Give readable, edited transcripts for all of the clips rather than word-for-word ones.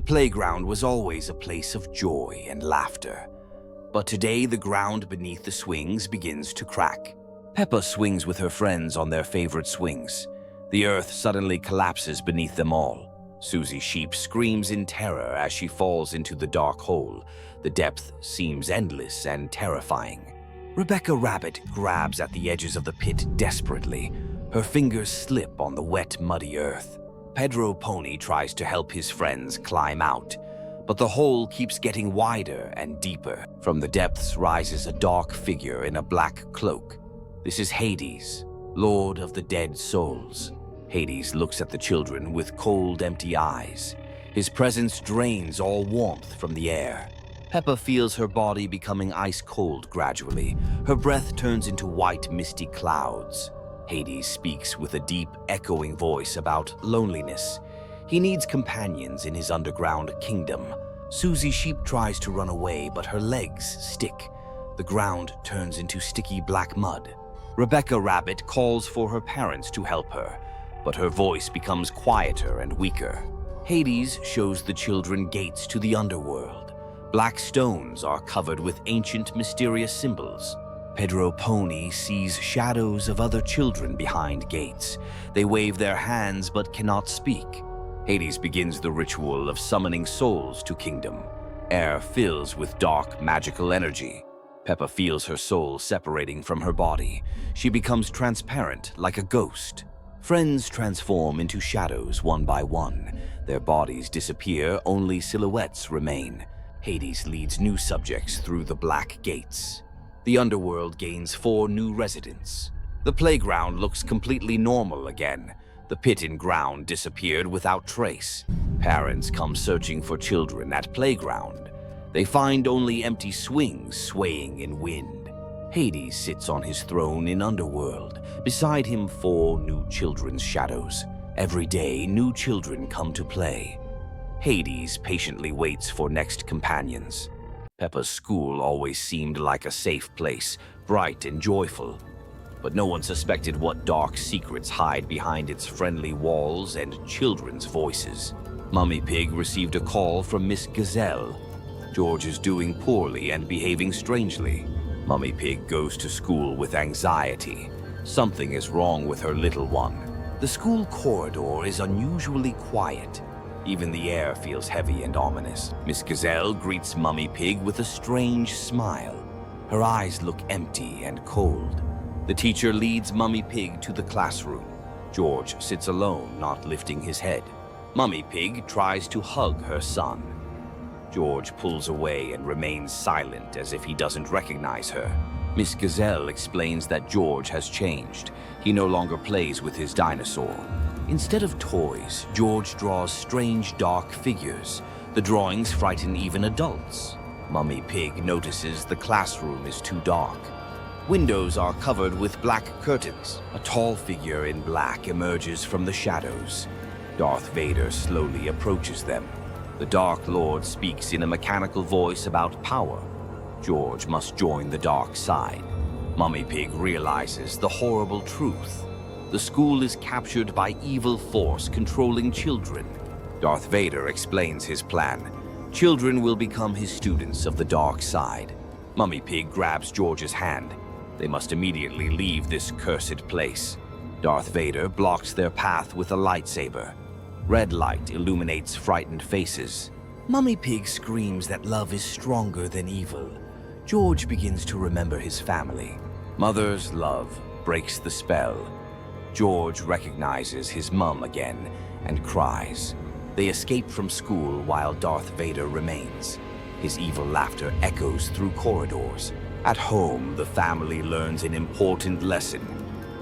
playground was always a place of joy and laughter. But today the ground beneath the swings begins to crack. Peppa swings with her friends on their favorite swings. The earth suddenly collapses beneath them all. Susie Sheep screams in terror as she falls into the dark hole. The depth seems endless and terrifying. Rebecca Rabbit grabs at the edges of the pit desperately. Her fingers slip on the wet, muddy earth. Pedro Pony tries to help his friends climb out, but the hole keeps getting wider and deeper. From the depths rises a dark figure in a black cloak. This is Hades, Lord of the Dead Souls. Hades looks at the children with cold, empty eyes. His presence drains all warmth from the air. Peppa feels her body becoming ice-cold gradually. Her breath turns into white, misty clouds. Hades speaks with a deep, echoing voice about loneliness. He needs companions in his underground kingdom. Susie Sheep tries to run away, but her legs stick. The ground turns into sticky black mud. Rebecca Rabbit calls for her parents to help her, but her voice becomes quieter and weaker. Hades shows the children gates to the underworld. Black stones are covered with ancient, mysterious symbols. Pedro Pony sees shadows of other children behind gates. They wave their hands but cannot speak. Hades begins the ritual of summoning souls to kingdom. Air fills with dark, magical energy. Peppa feels her soul separating from her body. She becomes transparent like a ghost. Friends transform into shadows one by one. Their bodies disappear, only silhouettes remain. Hades leads new subjects through the black gates. The underworld gains 4 new residents. The playground looks completely normal again. The pit and ground disappeared without trace. Parents come searching for children at playground. They find only empty swings swaying in wind. Hades sits on his throne in underworld. Beside him 4 new children's shadows. Every day, new children come to play. Hades patiently waits for next companions. Peppa's school always seemed like a safe place, bright and joyful. But no one suspected what dark secrets hide behind its friendly walls and children's voices. Mummy Pig received a call from Miss Gazelle. George is doing poorly and behaving strangely. Mummy Pig goes to school with anxiety. Something is wrong with her little one. The school corridor is unusually quiet. Even the air feels heavy and ominous. Miss Gazelle greets Mummy Pig with a strange smile. Her eyes look empty and cold. The teacher leads Mummy Pig to the classroom. George sits alone, not lifting his head. Mummy Pig tries to hug her son. George pulls away and remains silent as if he doesn't recognize her. Miss Gazelle explains that George has changed. He no longer plays with his dinosaur. Instead of toys, George draws strange, dark figures. The drawings frighten even adults. Mummy Pig notices the classroom is too dark. Windows are covered with black curtains. A tall figure in black emerges from the shadows. Darth Vader slowly approaches them. The Dark Lord speaks in a mechanical voice about power. George must join the dark side. Mummy Pig realizes the horrible truth. The school is captured by evil force controlling children. Darth Vader explains his plan. Children will become his students of the dark side. Mummy Pig grabs George's hand. They must immediately leave this cursed place. Darth Vader blocks their path with a lightsaber. Red light illuminates frightened faces. Mummy Pig screams that love is stronger than evil. George begins to remember his family. Mother's love breaks the spell. George recognizes his mum again and cries. They escape from school while Darth Vader remains. His evil laughter echoes through corridors. At home, the family learns an important lesson.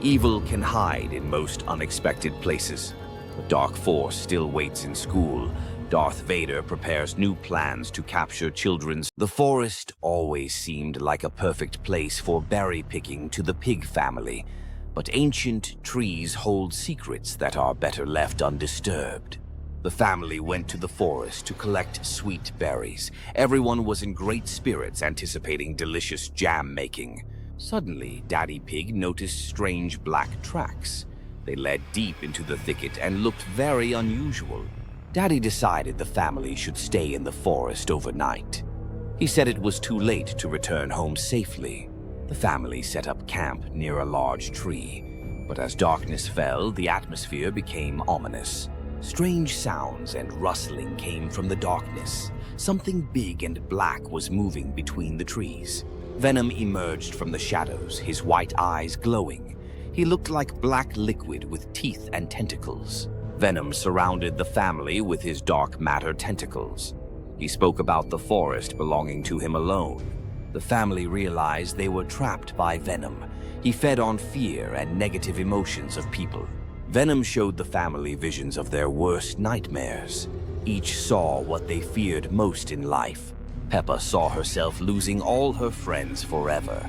Evil can hide in most unexpected places. The dark force still waits in school. Darth Vader prepares new plans to capture children. The forest always seemed like a perfect place for berry picking to the pig family. But ancient trees hold secrets that are better left undisturbed. The family went to the forest to collect sweet berries. Everyone was in great spirits, anticipating delicious jam making. Suddenly, Daddy Pig noticed strange black tracks. They led deep into the thicket and looked very unusual. Daddy decided the family should stay in the forest overnight. He said it was too late to return home safely. The family set up camp near a large tree, but as darkness fell, the atmosphere became ominous. Strange sounds and rustling came from the darkness. Something big and black was moving between the trees. Venom emerged from the shadows, his white eyes glowing. He looked like black liquid with teeth and tentacles. Venom surrounded the family with his dark matter tentacles. He spoke about the forest belonging to him alone. The family realized they were trapped by Venom. He fed on fear and negative emotions of people. Venom showed the family visions of their worst nightmares. Each saw what they feared most in life. Peppa saw herself losing all her friends forever.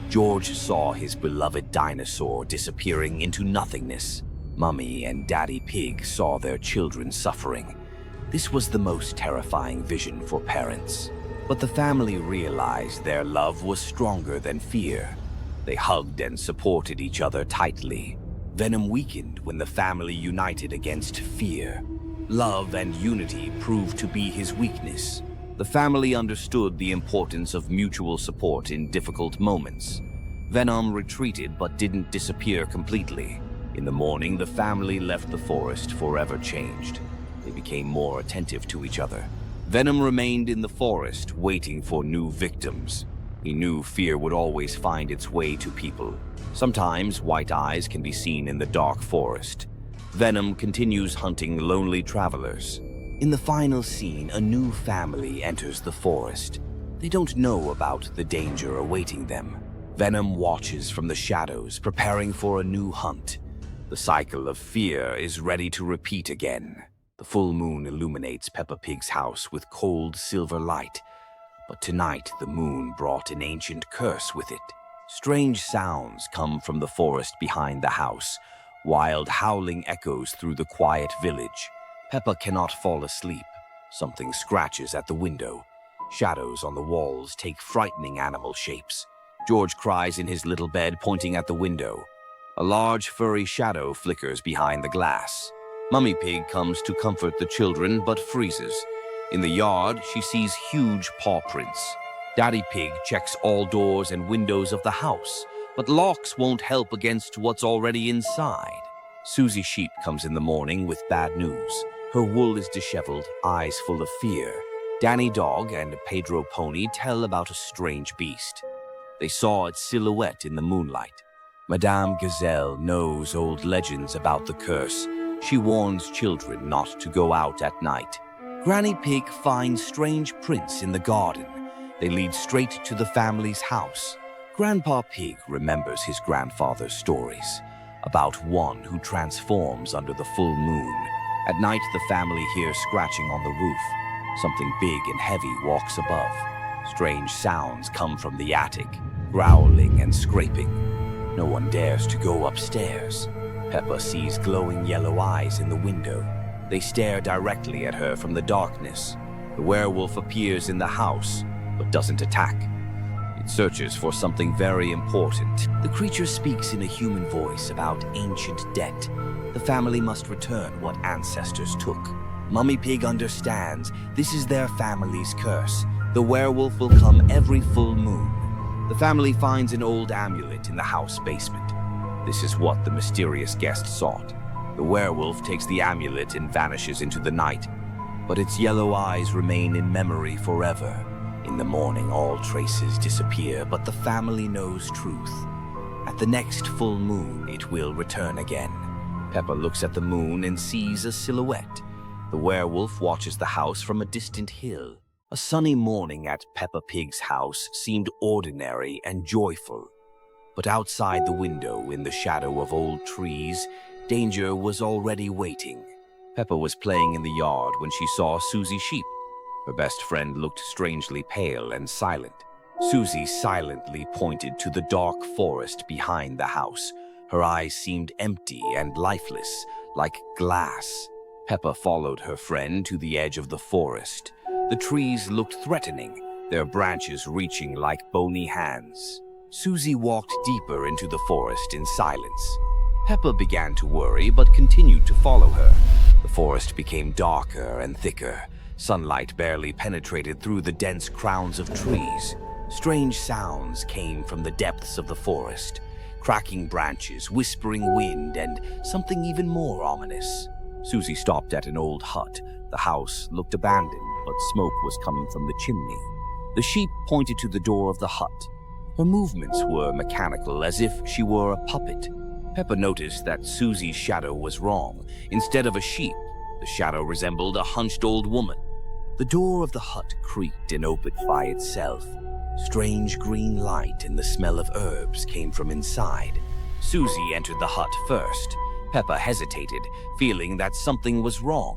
George saw his beloved dinosaur disappearing into nothingness. Mummy and Daddy Pig saw their children suffering. This was the most terrifying vision for parents. But the family realized their love was stronger than fear. They hugged and supported each other tightly. Venom weakened when the family united against fear. Love and unity proved to be his weakness. The family understood the importance of mutual support in difficult moments. Venom retreated but didn't disappear completely. In the morning, the family left the forest forever changed. They became more attentive to each other. Venom remained in the forest, waiting for new victims. He knew fear would always find its way to people. Sometimes white eyes can be seen in the dark forest. Venom continues hunting lonely travelers. In the final scene, a new family enters the forest. They don't know about the danger awaiting them. Venom watches from the shadows, preparing for a new hunt. The cycle of fear is ready to repeat again. The full moon illuminates Peppa Pig's house with cold silver light. But tonight, the moon brought an ancient curse with it. Strange sounds come from the forest behind the house. Wild howling echoes through the quiet village. Peppa cannot fall asleep. Something scratches at the window. Shadows on the walls take frightening animal shapes. George cries in his little bed, pointing at the window. A large furry shadow flickers behind the glass. Mummy Pig comes to comfort the children, but freezes. In the yard, she sees huge paw prints. Daddy Pig checks all doors and windows of the house, but locks won't help against what's already inside. Susie Sheep comes in the morning with bad news. Her wool is disheveled, eyes full of fear. Danny Dog and Pedro Pony tell about a strange beast. They saw its silhouette in the moonlight. Madame Gazelle knows old legends about the curse. She warns children not to go out at night. Granny Pig finds strange prints in the garden. They lead straight to the family's house. Grandpa Pig remembers his grandfather's stories about one who transforms under the full moon. At night, the family hears scratching on the roof. Something big and heavy walks above. Strange sounds come from the attic, growling and scraping. No one dares to go upstairs. Peppa sees glowing yellow eyes in the window. They stare directly at her from the darkness. The werewolf appears in the house, but doesn't attack. It searches for something very important. The creature speaks in a human voice about ancient debt. The family must return what ancestors took. Mummy Pig understands this is their family's curse. The werewolf will come every full moon. The family finds an old amulet in the house basement. This is what the mysterious guest sought. The werewolf takes the amulet and vanishes into the night, but its yellow eyes remain in memory forever. In the morning, all traces disappear, but the family knows truth. At the next full moon, it will return again. Peppa looks at the moon and sees a silhouette. The werewolf watches the house from a distant hill. A sunny morning at Peppa Pig's house seemed ordinary and joyful. But outside the window, in the shadow of old trees, danger was already waiting. Peppa was playing in the yard when she saw Susie Sheep. Her best friend looked strangely pale and silent. Susie silently pointed to the dark forest behind the house. Her eyes seemed empty and lifeless, like glass. Peppa followed her friend to the edge of the forest. The trees looked threatening, their branches reaching like bony hands. Susie walked deeper into the forest in silence. Peppa began to worry, but continued to follow her. The forest became darker and thicker. Sunlight barely penetrated through the dense crowns of trees. Strange sounds came from the depths of the forest. Cracking branches, whispering wind, and something even more ominous. Susie stopped at an old hut. The house looked abandoned, but smoke was coming from the chimney. The sheep pointed to the door of the hut. Her movements were mechanical, as if she were a puppet. Peppa noticed that Susie's shadow was wrong. Instead of a sheep, the shadow resembled a hunched old woman. The door of the hut creaked and opened by itself. Strange green light and the smell of herbs came from inside. Susie entered the hut first. Peppa hesitated, feeling that something was wrong.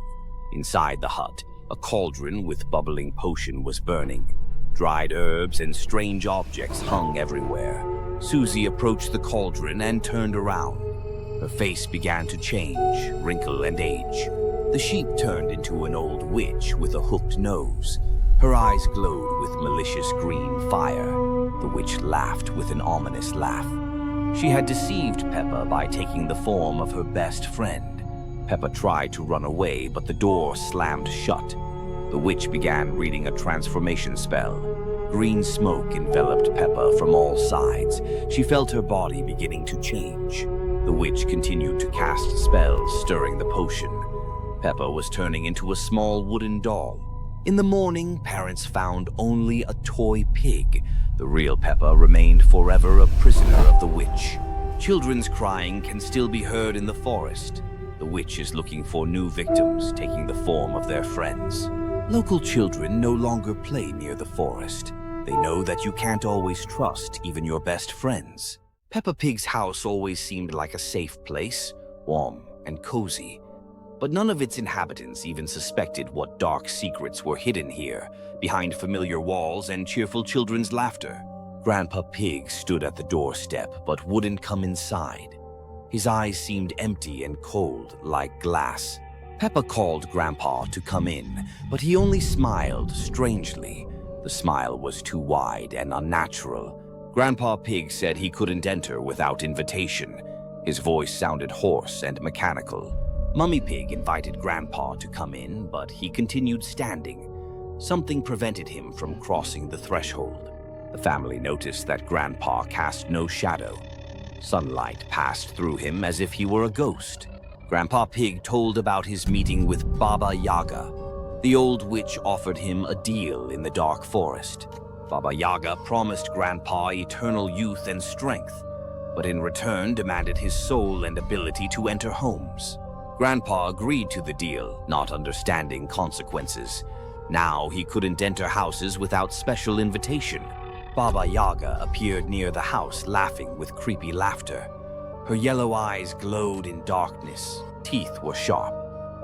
Inside the hut, a cauldron with bubbling potion was burning. Dried herbs and strange objects hung everywhere. Susie approached the cauldron and turned around. Her face began to change, wrinkle, and age. The sheep turned into an old witch with a hooked nose. Her eyes glowed with malicious green fire. The witch laughed with an ominous laugh. She had deceived Peppa by taking the form of her best friend. Peppa tried to run away, but the door slammed shut. The witch began reading a transformation spell. Green smoke enveloped Peppa from all sides. She felt her body beginning to change. The witch continued to cast spells, stirring the potion. Peppa was turning into a small wooden doll. In the morning, parents found only a toy pig. The real Peppa remained forever a prisoner of the witch. Children's crying can still be heard in the forest. The witch is looking for new victims, taking the form of their friends. Local children no longer play near the forest. They know that you can't always trust even your best friends. Peppa Pig's house always seemed like a safe place, warm and cozy. But none of its inhabitants even suspected what dark secrets were hidden here, behind familiar walls and cheerful children's laughter. Grandpa Pig stood at the doorstep, but wouldn't come inside. His eyes seemed empty and cold, like glass. Peppa called Grandpa to come in, but he only smiled strangely. The smile was too wide and unnatural. Grandpa Pig said he couldn't enter without invitation. His voice sounded hoarse and mechanical. Mummy Pig invited Grandpa to come in, but he continued standing. Something prevented him from crossing the threshold. The family noticed that Grandpa cast no shadow. Sunlight passed through him as if he were a ghost. Grandpa Pig told about his meeting with Baba Yaga. The old witch offered him a deal in the dark forest. Baba Yaga promised Grandpa eternal youth and strength, but in return demanded his soul and ability to enter homes. Grandpa agreed to the deal, not understanding consequences. Now he couldn't enter houses without special invitation. Baba Yaga appeared near the house, laughing with creepy laughter. Her yellow eyes glowed in darkness. Teeth were sharp.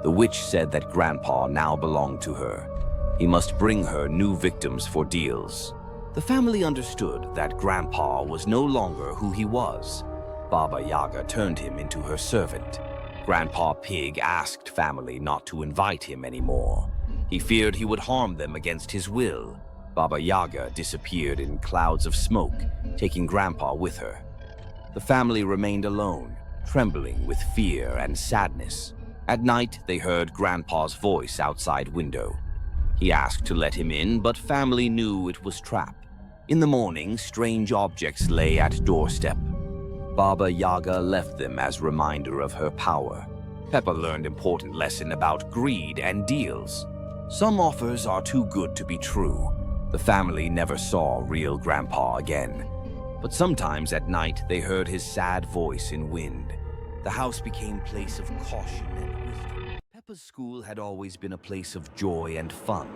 The witch said that Grandpa now belonged to her. He must bring her new victims for deals. The family understood that Grandpa was no longer who he was. Baba Yaga turned him into her servant. Grandpa Pig asked family not to invite him anymore. He feared he would harm them against his will. Baba Yaga disappeared in clouds of smoke, taking Grandpa with her. The family remained alone, trembling with fear and sadness. At night, they heard Grandpa's voice outside window. He asked to let him in, but family knew it was trap. In the morning, strange objects lay at doorstep. Baba Yaga left them as reminder of her power. Peppa learned important lesson about greed and deals. Some offers are too good to be true. The family never saw real Grandpa again. But sometimes at night they heard his sad voice in wind. The house became a place of caution and wisdom. Peppa's school had always been a place of joy and fun.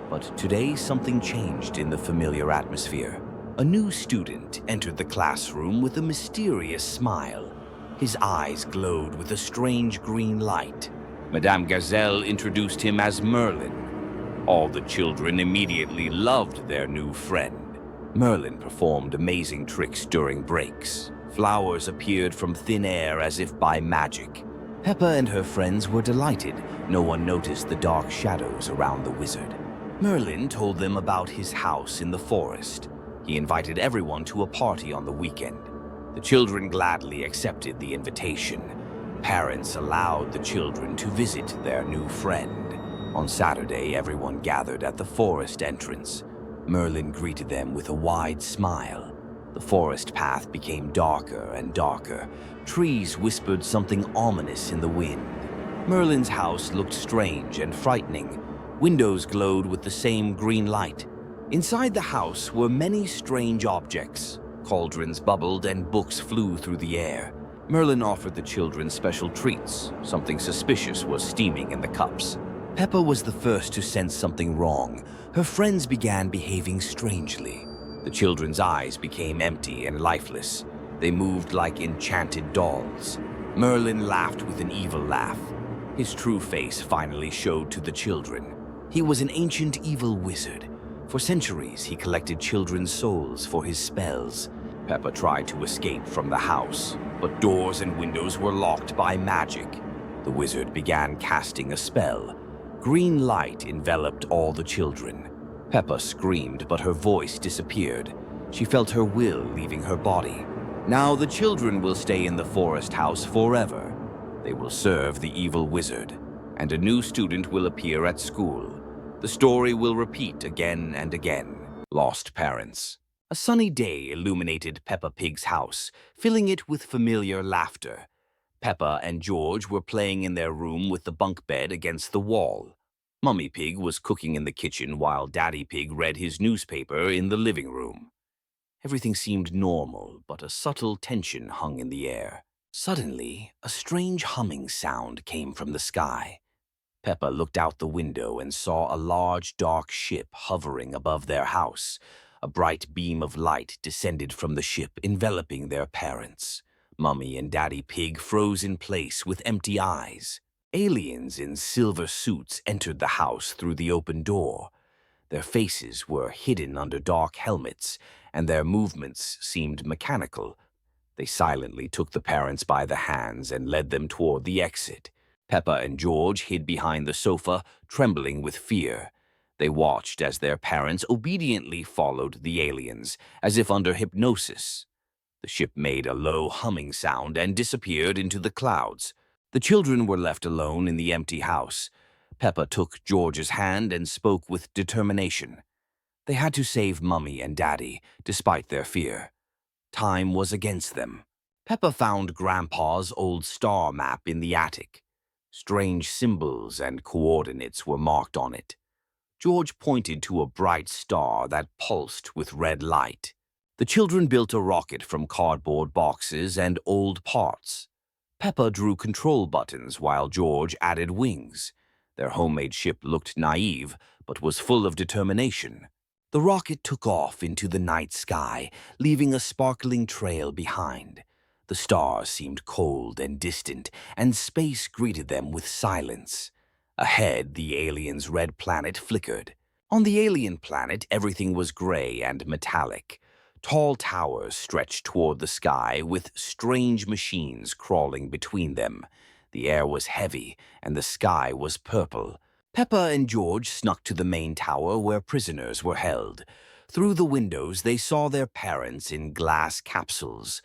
But today something changed in the familiar atmosphere. A new student entered the classroom with a mysterious smile. His eyes glowed with a strange green light. Madame Gazelle introduced him as Merlin. All the children immediately loved their new friend. Merlin performed amazing tricks during breaks. Flowers appeared from thin air as if by magic. Peppa and her friends were delighted. No one noticed the dark shadows around the wizard. Merlin told them about his house in the forest. He invited everyone to a party on the weekend. The children gladly accepted the invitation. Parents allowed the children to visit their new friend. On Saturday, everyone gathered at the forest entrance. Merlin greeted them with a wide smile. The forest path became darker and darker. Trees whispered something ominous in the wind. Merlin's house looked strange and frightening. Windows glowed with the same green light. Inside the house were many strange objects. Cauldrons bubbled and books flew through the air. Merlin offered the children special treats. Something suspicious was steaming in the cups. Peppa was the first to sense something wrong. Her friends began behaving strangely. The children's eyes became empty and lifeless. They moved like enchanted dolls. Merlin laughed with an evil laugh. His true face finally showed to the children. He was an ancient evil wizard. For centuries, he collected children's souls for his spells. Peppa tried to escape from the house, but doors and windows were locked by magic. The wizard began casting a spell. Green light enveloped all the children. Peppa screamed, but her voice disappeared. She felt her will leaving her body. Now the children will stay in the forest house forever. They will serve the evil wizard, and a new student will appear at school. The story will repeat again and again. Lost parents. A sunny day illuminated Peppa Pig's house, filling it with familiar laughter. Peppa and George were playing in their room with the bunk bed against the wall. Mummy Pig was cooking in the kitchen while Daddy Pig read his newspaper in the living room. Everything seemed normal, but a subtle tension hung in the air. Suddenly, a strange humming sound came from the sky. Peppa looked out the window and saw a large, dark ship hovering above their house. A bright beam of light descended from the ship, enveloping their parents. Mummy and Daddy Pig froze in place with empty eyes. Aliens in silver suits entered the house through the open door. Their faces were hidden under dark helmets, and their movements seemed mechanical. They silently took the parents by the hands and led them toward the exit. Peppa and George hid behind the sofa, trembling with fear. They watched as their parents obediently followed the aliens, as if under hypnosis. The ship made a low humming sound and disappeared into the clouds. The children were left alone in the empty house. Peppa took George's hand and spoke with determination. They had to save Mummy and Daddy, despite their fear. Time was against them. Peppa found Grandpa's old star map in the attic. Strange symbols and coordinates were marked on it. George pointed to a bright star that pulsed with red light. The children built a rocket from cardboard boxes and old parts. Peppa drew control buttons while George added wings. Their homemade ship looked naive, but was full of determination. The rocket took off into the night sky, leaving a sparkling trail behind. The stars seemed cold and distant, and space greeted them with silence. Ahead, the aliens' red planet flickered. On the alien planet, everything was gray and metallic. Tall towers stretched toward the sky, with strange machines crawling between them. The air was heavy, and the sky was purple. Peppa and George snuck to the main tower where prisoners were held. Through the windows, they saw their parents in glass capsules.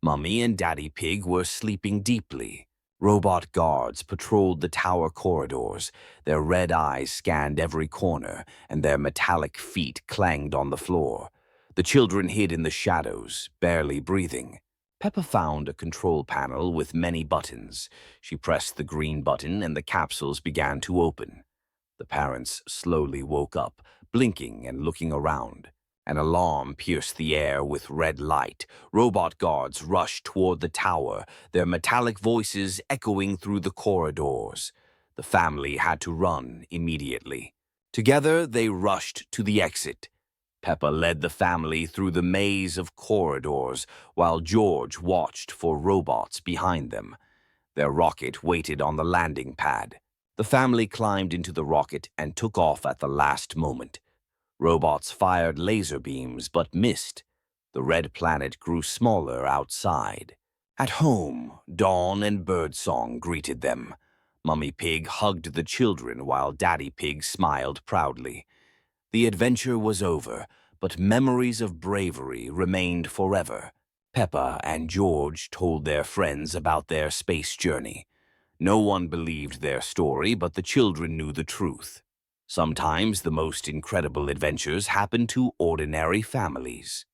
Mummy and Daddy Pig were sleeping deeply. Robot guards patrolled the tower corridors. Their red eyes scanned every corner, and their metallic feet clanged on the floor. The children hid in the shadows, barely breathing. Peppa found a control panel with many buttons. She pressed the green button and the capsules began to open. The parents slowly woke up, blinking and looking around. An alarm pierced the air with red light. Robot guards rushed toward the tower, their metallic voices echoing through the corridors. The family had to run immediately. Together, they rushed to the exit. Peppa led the family through the maze of corridors, while George watched for robots behind them. Their rocket waited on the landing pad. The family climbed into the rocket and took off at the last moment. Robots fired laser beams but missed. The red planet grew smaller outside. At home, dawn and birdsong greeted them. Mummy Pig hugged the children while Daddy Pig smiled proudly. The adventure was over, but memories of bravery remained forever. Peppa and George told their friends about their space journey. No one believed their story, but the children knew the truth. Sometimes the most incredible adventures happen to ordinary families.